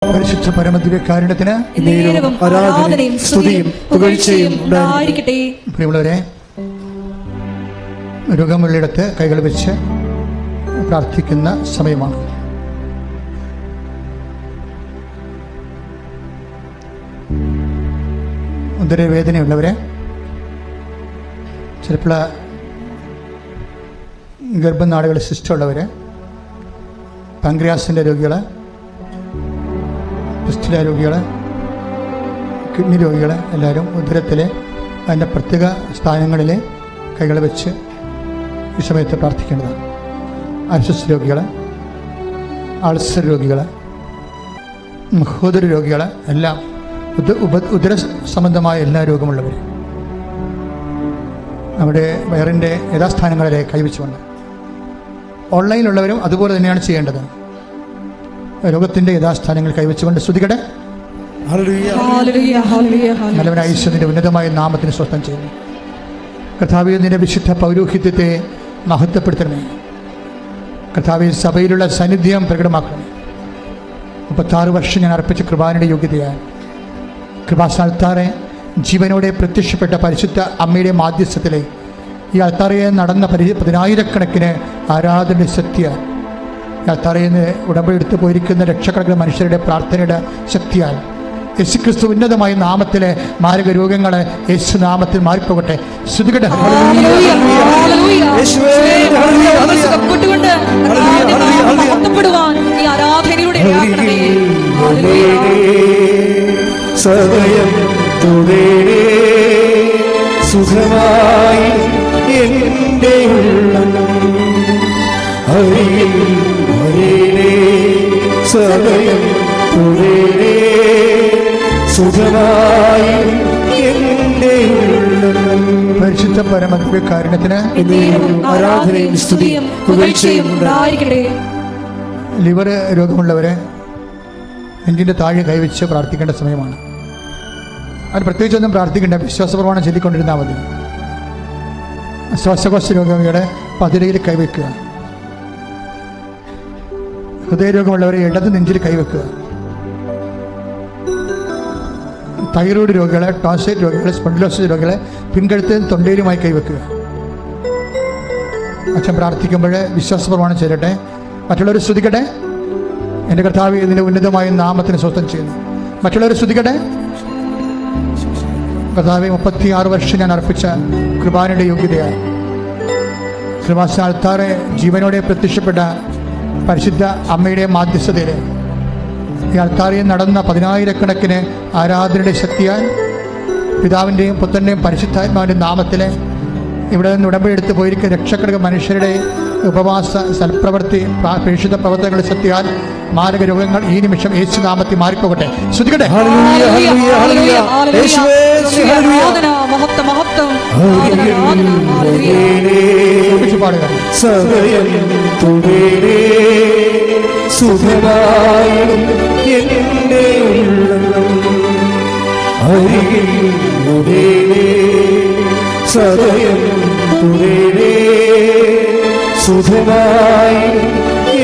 പരിശുദ്ധ പരമദിവ്യകാരുണ്യത്തിന് ആരാധനയും സ്തുതിയും പുകഴ്ചയും ഉണ്ടായിരിക്കട്ടെ. പ്രിയമുള്ളവരെ, രോഗമുള്ളിടത്ത് കൈകൾ വെച്ച് പ്രാർത്ഥിക്കുന്ന സമയമാണ്. ഉദരവേദനയുള്ളവരെ, ചിലപ്പോൾ ഗർഭനാളുകൾ സിസ്റ്റുള്ളവർ, പാൻക്രിയാസിൻ്റെ രോഗികൾ, ഫിസ്റ്റുല രോഗികൾ, കിഡ്നി രോഗികൾ എല്ലാവരും ഉദരത്തിലെ അതിൻ്റെ പ്രത്യേക സ്ഥാനങ്ങളിൽ കൈകൾ വെച്ച് ഈ സമയത്ത് പ്രാർത്ഥിക്കേണ്ടതാണ്. അർശസ് രോഗികൾ, അൾസർ രോഗികൾ, ഹൃദയ രോഗികൾ എല്ലാം ഉദര സംബന്ധമായ എല്ലാ രോഗമുള്ളവർ നമ്മുടെ വയറിൻ്റെ യഥാസ്ഥാനങ്ങളിലെ കൈവച്ചുകൊണ്ട്, ഓൺലൈനിലുള്ളവരും അതുപോലെ തന്നെയാണ് ചെയ്യേണ്ടത്. രോഗത്തിൻ്റെ യഥാസ്ഥാനങ്ങൾ കൈവച്ചുകൊണ്ട് സ്തുതിക്കട്ടെ. നല്ലവനായ ഈശ്വരന്റെ ഉന്നതമായ നാമത്തിന് സ്വസ്ഥം ചെയ്യുന്നു. കർത്താവേ, നിന്റെ വിശുദ്ധ പൗരോഹിത്യത്തെ മഹത്വപ്പെടുത്തണമേ. കർത്താവേ, സഭയിലുള്ള സാന്നിധ്യം പ്രകടമാക്കണമേ. 36 വർഷം ഞാൻ അർപ്പിച്ച കൃപാനയുടെ യോഗ്യതയാൽ കൃപാസ്ഥാനത്താറെ ജീവനോടെ പ്രത്യക്ഷപ്പെട്ട പരിശുദ്ധ അമ്മയുടെ മാധ്യസ്ഥത്തിലെ ഈ അൾത്താറയെ നടന്ന 10,000-കണക്കിന് ആരാധന ശക്തിയാൽ, ഈ അൾത്താറയിൽ നിന്ന് ഉടമ്പടി എടുത്തു പോയിരിക്കുന്ന ലക്ഷക്കണക്കിന് മനുഷ്യരുടെ പ്രാർത്ഥനയുടെ ശക്തിയാൽ യേശുക്രിസ്തു ഉന്നതമായ നാമത്തിലെ മാരക രോഗങ്ങൾ യേശു നാമത്തിൽ മാറിപ്പോകട്ടെ. ശ്രുതികട്ടെ. സദയം തുടരേ സുഖമായി എൻ്റെ ഉള്ളം അരികിൽ വരേണേ. സദയം തുടരേ സുഖമായി എൻ്റെ ഉള്ളം. പരിശുദ്ധ പരമദിവ്യകാരുണ്യത്തിന് ആരാധനയും സ്തുതിയും പുകഴ്ചയും ഉണ്ടായിരിക്കട്ടെ. ലിവർ രോഗമുള്ളവരെ നെഞ്ചിൻ്റെ താഴെ കൈവച്ച് പ്രാർത്ഥിക്കേണ്ട സമയമാണ്. അത് പ്രത്യേകിച്ചൊന്നും പ്രാർത്ഥിക്കേണ്ട, വിശ്വാസപ്രമാണം ചൊല്ലിക്കൊണ്ടിരുന്നാൽ മതി. ശ്വാസകോശ രോഗിയുടെ പതിരയിൽ കൈവയ്ക്കുക. ഹൃദയരോഗമുള്ളവരെ ഇടത് നെഞ്ചിൽ കൈവയ്ക്കുക. തൈറോയ്ഡ് രോഗികളെ, ടോൺസിലൈറ്റ് രോഗികളെ, സ്പോണ്ടിലോസിസ് രോഗികളെ പിൻകഴുത്തിൽ തൊണ്ടയിലുമായി കൈവയ്ക്കുക. അച്ഛൻ പ്രാർത്ഥിക്കുമ്പോൾ വിശ്വാസപ്രമാണം ചെയ്യട്ടെ. മറ്റുള്ളവർ സ്തുതിക്കട്ടെ. എൻ്റെ കർത്താവ് ഇതിൻ്റെ ഉന്നതമായ നാമത്തിന് സ്വസ്ഥം ചെയ്യുന്നു. മറ്റുള്ളവർ സ്തുതിക്കട്ടെ. കർത്താവ് 36 വർഷം ഞാൻ അർപ്പിച്ച കൃപാനയുടെ യോഗ്യതയാൽ കൃപാസ്ഥാനത്താറെ ജീവനോടെ പ്രത്യക്ഷപ്പെട്ട പരിശുദ്ധ അമ്മയുടെ മാധ്യസ്ഥതയിൽ ഈ അൾത്താറിൽ നടന്ന 10,000-കണക്കിന് ആരാധനയുടെ ശക്തിയാൽ പിതാവിൻ്റെയും പുത്രൻ്റെയും പരിശുദ്ധാത്മാവിൻ്റെയും നാമത്തിൽ ഇവിടെ നിന്ന് ഉടമ്പടിയെടുത്ത് പോയിരിക്കുന്ന ലക്ഷക്കണക്കിന് മനുഷ്യരുടെ ഉപവാസ സൽപ്രവൃത്തി പ്രേക്ഷിത പ്രവർത്തനങ്ങളുടെ ശക്തിയാൽ മാരക രോഗങ്ങൾ ഈ നിമിഷം യേശു നാമത്തിൽ മാറിപ്പോകട്ടെ. ശ്രുതിക്കട്ടെ. പാടുക. സദയം തുടരേ സുഖമായി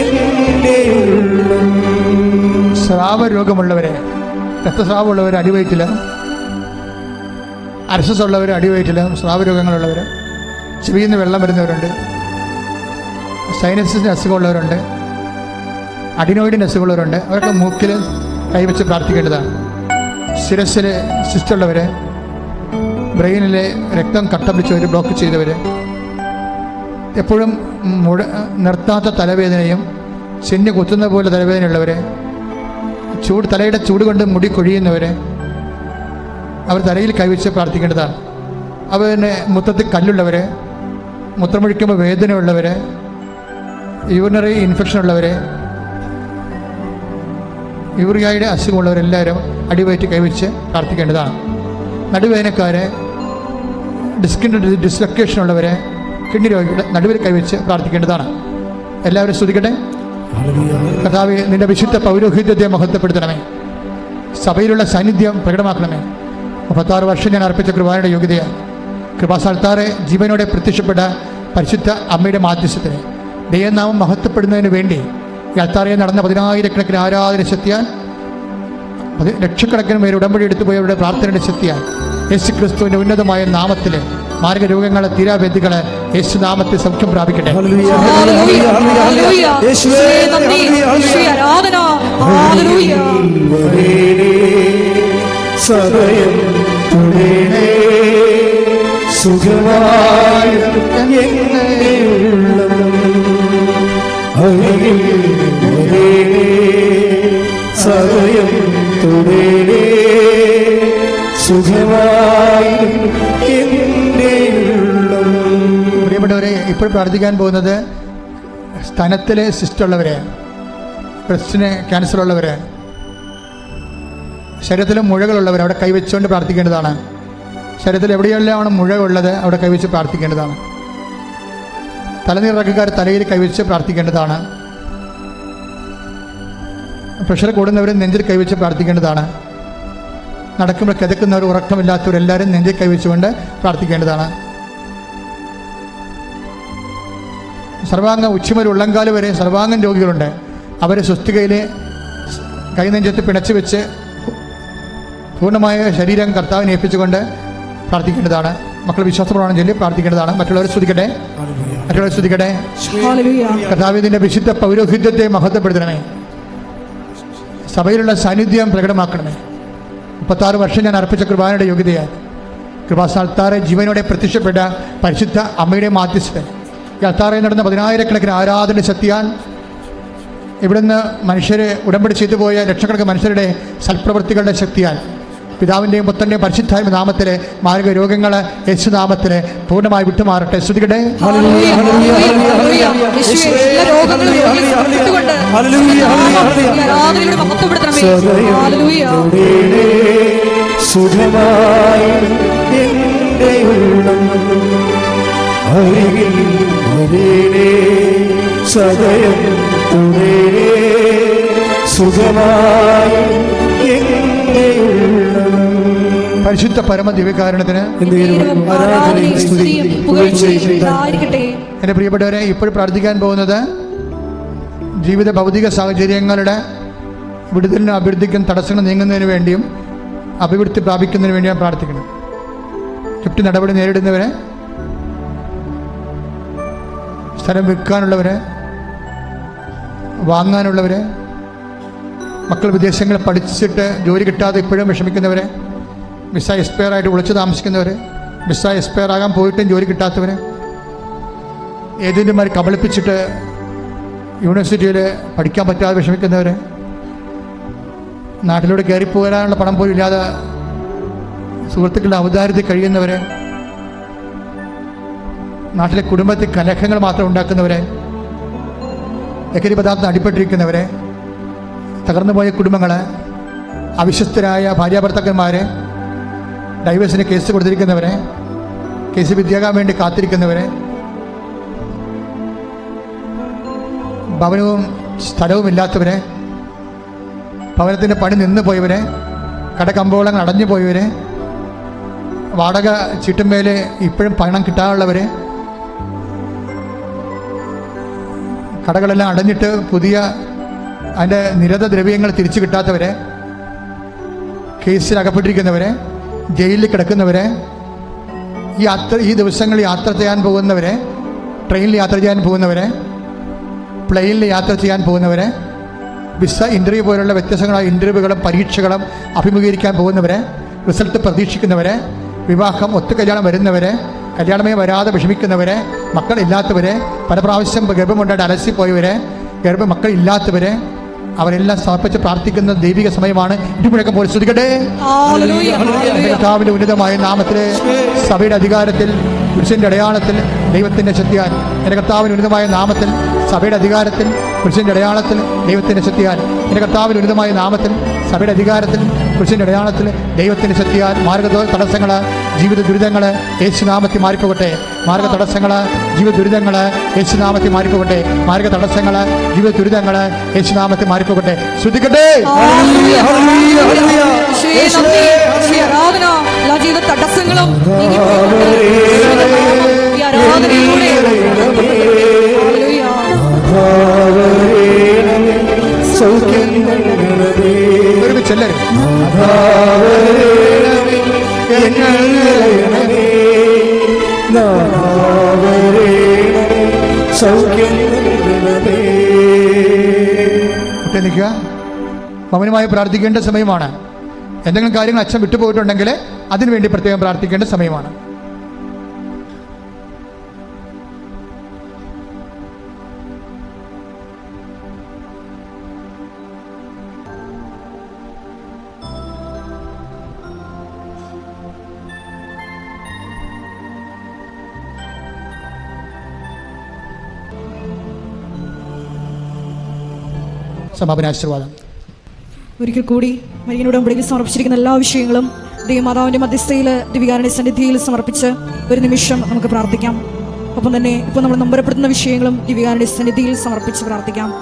എൻ്റെ ഉള്ളം. സ്രാവ രോഗമുള്ളവരെ, രക്തസ്രാവമുള്ളവർ, അടിവയറ്റിൽ അർശസ് ഉള്ളവർ, അടിവയറ്റിൽ സ്രാവ രോഗങ്ങളുള്ളവർ, ചെവിയിൽ നിന്ന് വെള്ളം വരുന്നവരുണ്ട്, സൈനസിൻ്റെ അസുഖമുള്ളവരുണ്ട്, അഡിനോയിഡിൻ്റെ അസുഖമുള്ളവരുണ്ട്. അവരൊക്കെ മൂക്കിൽ കൈവച്ച് പ്രാർത്ഥിക്കേണ്ടതാണ്. ശിരസ്സിൽ സിസ്റ്റുള്ളവർ, ബ്രെയിനിലെ രക്തം കട്ട പിടിച്ചവർ, ബ്ലോക്ക് ചെയ്തവർ, എപ്പോഴും നിർത്താത്ത തലവേദനയും ചെന്നി കുത്തുന്ന പോലെ തലവേദനയുള്ളവർ, തലയുടെ ചൂട് കൊണ്ട് മുടി കൊഴിയുന്നവർ, അവർ തലയിൽ കൈവച്ച് പ്രാർത്ഥിക്കേണ്ടതാണ്. അവരുടെ മുത്തത്തിൽ കല്ലുള്ളവർ, മൂത്രമൊഴിക്കുമ്പോൾ വേദനയുള്ളവർ, യൂറിനറി ഇൻഫെക്ഷൻ ഉള്ളവർ, യൂറിയയുടെ അസുഖമുള്ളവരെല്ലാവരും അടിവയറ്റി കൈവച്ച് പ്രാർത്ഥിക്കേണ്ടതാണ്. നടുവേദനക്കാരെ, ഡിസ്കിൻ്റെ ഡിസ്ലൊക്കേഷൻ ഉള്ളവരെ, കിഡ്നി രോഗികളെ നടുവിൽ കൈവച്ച് പ്രാർത്ഥിക്കേണ്ടതാണ്. എല്ലാവരും സ്തുതിക്കട്ടെ. കർത്താവേ, നിന്റെ വിശുദ്ധ പൗരോഹിത്യത്തെ മഹത്വപ്പെടുത്തണമേ. സഭയിലുള്ള സാന്നിധ്യം പ്രകടമാക്കണമേ. 36 വർഷം ഞാൻ അർപ്പിച്ച കൃപാനയുടെ യോഗ്യതയാൽ കൃപാസ്ഥാനത്താറെ ജീവനോടെ പ്രത്യക്ഷപ്പെട്ട പരിശുദ്ധ അമ്മയുടെ മാധ്യസ്ഥത്തിന് ദൈവനാമം മഹത്വപ്പെടുന്നതിന് വേണ്ടി ഈ അൾത്താറയിൽ നടന്ന 10,000-കണക്കിന് ആരാധന ശക്തിയാൽ ലക്ഷക്കണക്കിന് പേര് ഉടമ്പടി എടുത്തു പോയവരുടെ പ്രാർത്ഥനയുടെ ശക്തിയാൽ യേശു ക്രിസ്തുവിൻ്റെ ഉന്നതമായ നാമത്തിൽ മാർഗരോഗങ്ങളെ തീരാവ്യാധികളെ യേശു നാമത്തിൽ സൗഖ്യം പ്രാപിക്കട്ടെ. Hallelujah, hallelujah. യേശുവേ നന്ദി, യേശുവേ ആരാധന. ഹല്ലേലൂയ. സദയം തുടരണേ സുഖമായ സദയം തുടരണേ സുഖമായ. പ്രിയപ്പെട്ടവരെ, ഇപ്പോൾ പ്രാർത്ഥിക്കാൻ പോകുന്നത് സ്തനത്തിലെ സിസ്റ്റുള്ളവരെ, ബ്രസ്റ്റിന് ക്യാൻസർ ഉള്ളവരെ, ശരീരത്തിലെ മുഴകളുള്ളവർ അവിടെ കൈവച്ചുകൊണ്ട് പ്രാർത്ഥിക്കേണ്ടതാണ്. ശരീരത്തിൽ എവിടെയെല്ലാമാണ് മുഴ ഉള്ളത് അവിടെ കൈവച്ച് പ്രാർത്ഥിക്കേണ്ടതാണ്. തലനീറക്കാർ തലയിൽ കൈവച്ച് പ്രാർത്ഥിക്കേണ്ടതാണ്. പ്രഷർ കൂടുന്നവർ നെഞ്ചിൽ കൈവച്ച് പ്രാർത്ഥിക്കേണ്ടതാണ്. നടക്കുമ്പോൾ കിതക്കുന്നവർ, ഉറക്കമില്ലാത്തവരെല്ലാവരും നെഞ്ചിൽ കൈവച്ചുകൊണ്ട് പ്രാർത്ഥിക്കേണ്ടതാണ്. സർവാംഗ ഉച്ചിമൽ ഉള്ളങ്കാല് വരെ സർവാംഗം രോഗികളുണ്ട്. അവരെ സ്വസ്തികയിൽ കൈനെഞ്ചത്ത് പിണച്ചു വെച്ച് പൂർണ്ണമായ ശരീരം കർത്താവിനെ ഏൽപ്പിച്ചുകൊണ്ട് പ്രാർത്ഥിക്കേണ്ടതാണ്. മക്കൾ വിശ്വാസപ്രമാണം ചൊല്ലി പ്രാർത്ഥിക്കേണ്ടതാണ്. മറ്റുള്ളവരെ സ്തുതിക്കട്ടെ, മറ്റുള്ളവരെ സ്തുതിക്കട്ടെ. കർത്താവിന്റെ വിശുദ്ധ പൗരോഹിത്യത്തെ മഹത്വപ്പെടുത്തണമേ. സഭയിലുള്ള സാന്നിധ്യം പ്രകടമാക്കണമേ. 36 വർഷം ഞാൻ അർപ്പിച്ച കൃപാനയുടെ യോഗ്യതയായി കൃപാസ്ഥാനത്താറെ ജീവനോടെ പ്രത്യക്ഷപ്പെട്ട പരിശുദ്ധ അമ്മയുടെ മാധ്യസ്ഥ ഈ അൾത്താറയിൽ നടന്ന 10,000-കണക്കിന് ആരാധന ശക്തിയാൽ ഇവിടുന്ന് മനുഷ്യരെ ഉടമ്പടി ചെയ്തു പോയ ലക്ഷക്കണക്കിന് മനുഷ്യരുടെ സൽപ്രവൃത്തികളുടെ ശക്തിയാൽ പിതാവിൻ്റെയും പുത്രൻ്റെയും പരിശുദ്ധാത്മ നാമത്തിലെ മാരക രോഗങ്ങളെ യേശുനാമത്തിലെ പൂർണ്ണമായി വിട്ടുമാറട്ടെ. സ്തുതിക്കട്ടെ. സുഖമായി സദയം തുടരേ സുഖമായി. പരിശുദ്ധ പരമ ദിവ്യകാരണത്തിന് എൻ്റെ പ്രിയപ്പെട്ടവരെ, ഇപ്പോൾ പ്രാർത്ഥിക്കാൻ പോകുന്നത് ജീവിത ഭൗതിക സാഹചര്യങ്ങളുടെ വിടുതലിനും അഭിവൃദ്ധിക്കും തടസ്സങ്ങൾ നീങ്ങുന്നതിന് വേണ്ടിയും അഭിവൃദ്ധി പ്രാപിക്കുന്നതിന് വേണ്ടിയാണ് പ്രാർത്ഥിക്കണം. ചുറ്റി നടപടി നേരിടുന്നവരെ, സ്ഥലം വിൽക്കാനുള്ളവരെ, വാങ്ങാനുള്ളവരെ, മക്കൾ വിദേശങ്ങളിൽ പഠിച്ചിട്ട് ജോലി കിട്ടാതെ ഇപ്പോഴും വിഷമിക്കുന്നവരെ, വിസ എക്സ്പയർ ആയിട്ട് ഒളിച്ചു താമസിക്കുന്നവർ, വിസ എക്സ്പയർ ആകാൻ പോയിട്ടും ജോലി കിട്ടാത്തവർ, ഏജന്റുമാർ കബളിപ്പിച്ചിട്ട് യൂണിവേഴ്സിറ്റിയിൽ പഠിക്കാൻ പറ്റാതെ വിഷമിക്കുന്നവർ, നാട്ടിലൂടെ കയറിപ്പോരാനുള്ള പണം പോലും ഇല്ലാതെ സുഹൃത്തുക്കളുടെ ഔദാര്യത്തിൽ കഴിയുന്നവർ, നാട്ടിലെ കുടുംബത്തിൽ കലഹങ്ങൾ മാത്രം ഉണ്ടാക്കുന്നവരെ, ലഹരി പദാർത്ഥം അടിപ്പെട്ടിരിക്കുന്നവരെ, തകർന്നുപോയ കുടുംബങ്ങൾ, അവിശ്വസ്തരായ ഭാര്യാഭർത്താക്കന്മാരെ, ഡൈവേഴ്സിന് കേസ് കൊടുത്തിരിക്കുന്നവരെ, കേസ് വിദ്യാകാൻ വേണ്ടി കാത്തിരിക്കുന്നവരെ, ഭവനവും സ്ഥലവും ഇല്ലാത്തവരെ, ഭവനത്തിൻ്റെ പണി നിന്ന് പോയവരെ, കടകമ്പോളങ്ങൾ അടഞ്ഞു പോയവരെ, വാടക ചീട്ടുമേൽ ഇപ്പോഴും പണം കിട്ടാനുള്ളവരെ, കടകളെല്ലാം അടഞ്ഞിട്ട് പുതിയ അതിൻ്റെ നിരത ദ്രവ്യങ്ങൾ തിരിച്ചു കിട്ടാത്തവരെ, കേസിൽ അകപ്പെട്ടിരിക്കുന്നവരെ, ജയിലിൽ കിടക്കുന്നവരെ, ഈ ദിവസങ്ങളിൽ യാത്ര ചെയ്യാൻ പോകുന്നവരെ, ട്രെയിനിൽ യാത്ര ചെയ്യാൻ പോകുന്നവരെ, പ്ലെയിനിൽ യാത്ര ചെയ്യാൻ പോകുന്നവരെ, വിസ ഇൻ്റർവ്യൂ പോലുള്ള വ്യത്യസ്തങ്ങളായ ഇൻ്റർവ്യൂകളും പരീക്ഷകളും അഭിമുഖീകരിക്കാൻ പോകുന്നവരെ, റിസൾട്ട് പ്രതീക്ഷിക്കുന്നവരെ, വിവാഹം ഒത്തുകല്യാണം വരുന്നവരെ, കല്യാണമേ വരാതെ വിഷമിക്കുന്നവരെ, മക്കളില്ലാത്തവരെ, പല പ്രാവശ്യം ഗർഭമുണ്ടായിട്ട് അലസിപ്പോയവരെ, മക്കളില്ലാത്തവരെ, അവരെല്ലാം സമർപ്പിച്ച് പ്രാർത്ഥിക്കുന്ന ദൈവിക സമയമാണ്. ഇടിമുഴക്കം പോലെ സ്തുതിക്കട്ടെ. കർത്താവിന്റെ ഉന്നതമായ നാമത്തിലെ സഭയുടെ അധികാരത്തിൽ പുരുഷന്റെ അടയാളത്തിൽ ദൈവത്തിന്റെ ശക്തിയാൽ, എൻ്റെ കർത്താവിന് ഉന്നതമായ നാമത്തിൽ സഭയുടെ അധികാരത്തിൽ പുരുഷന്റെ അടയാളത്തിൽ ദൈവത്തിന്റെ ശക്തിയാൽ, എൻ്റെ കർത്താവിന് ഉന്നതമായ നാമത്തിൽ സഭയുടെ അധികാരത്തിൽ പുരുഷന്റെ അടയാളത്തിൽ ദൈവത്തിന്റെ ശക്തിയാൽ മാർഗ തടസ്സങ്ങൾ, ജീവിത ദുരിതങ്ങൾ യേശുനാമത്തിൽ മാറിപ്പോകട്ടെ. മാർഗ തടസ്സങ്ങൾ, ജീവിത ദുരിതങ്ങൾ യേശുനാമത്തിൽ മാറിപ്പോകട്ടെ. മാർഗ തടസ്സങ്ങൾ, ജീവിത ദുരിതങ്ങൾ യേശുനാമത്തിൽ മാറിപ്പോകട്ടെ. ശ്രദ്ധിക്കട്ടെ. തടസ്സങ്ങളും സൗഖ്യം നൽകണമേ. ഒരുമിച്ച് എല്ലാവരും നാഥാവരണമേ, ഞങ്ങൾ നിലയണമേ. നാഥാവരണമേ, സൗഖ്യം നൽകണമേ. ഒട്ടേ നിൽക്കുക. മൗനമായി പ്രാർത്ഥിക്കേണ്ട സമയമാണ്. എന്തെങ്കിലും കാര്യങ്ങൾ അച്ഛൻ വിട്ടുപോയിട്ടുണ്ടെങ്കിൽ അതിനുവേണ്ടി പ്രത്യേകം പ്രാർത്ഥിക്കേണ്ട സമയമാണ്. സമാപനാശീർവാദം. ഒരിക്കൽ കൂടി മരിയനോട് ഉടമ്പടിയിൽ സമർപ്പിച്ചിരിക്കുന്ന എല്ലാ വിഷയങ്ങളും ദൈവമാതാവിന്റെ മധ്യസ്ഥയിൽ ദിവികാരുണ്യ സന്നിധിയിൽ സമർപ്പിച്ച് ഒരു നിമിഷം നമുക്ക് പ്രാർത്ഥിക്കാം. ഒപ്പം തന്നെ ഇപ്പോൾ നമ്മൾ നമ്പരപ്പെടുത്തുന്ന വിഷയങ്ങളും ദിവികാരുണ്യ സന്നിധിയിൽ സമർപ്പിച്ച് പ്രാർത്ഥിക്കാം.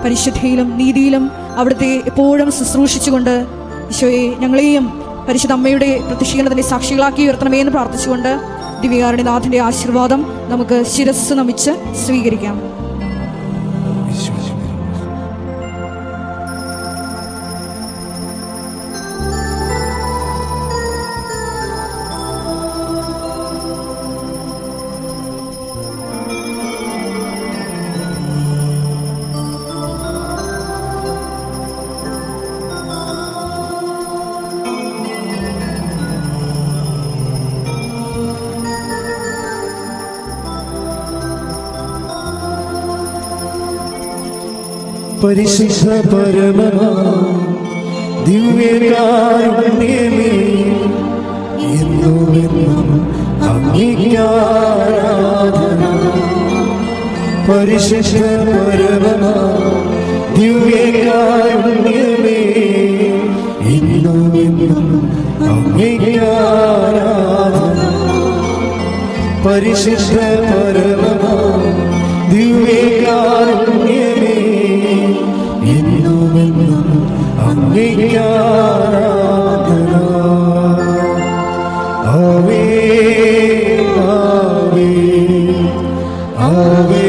പരിശുദ്ധിയിലും നീതിയിലും അവിടുത്തെ എപ്പോഴും ശുശ്രൂഷിച്ചുകൊണ്ട് ഈശോയെ ഞങ്ങളെയും പരിശുദ്ധ അമ്മയുടെ പ്രത്യക്ഷീകരണത്തിന്റെ സാക്ഷികളാക്കി ഉയർത്തണമേ എന്ന് പ്രാർത്ഥിച്ചുകൊണ്ട് ദിവികാരുണ്യനാഥന്റെ ആശീർവാദം നമുക്ക് ശിരസ് നമിച്ച് സ്വീകരിക്കാം. പരിശുദ്ധ പരമമാ ദിവ്യകാരുണ്യമേ, എന്നുമെന്നും അങ്ങേക്കാരാധന. പരിശുദ്ധ പരമമാ ദിവ്യകാരുണ്യമേ, എന്നുമെന്നും അങ്ങേക്കാരാധന. പരിശുദ്ധ പരമമാ ദിവ്യകാരുണ്യമേ, എന്നുമെന്നും അങ്ങേക്കാരാധന. ആവേ ആവേ ആവേ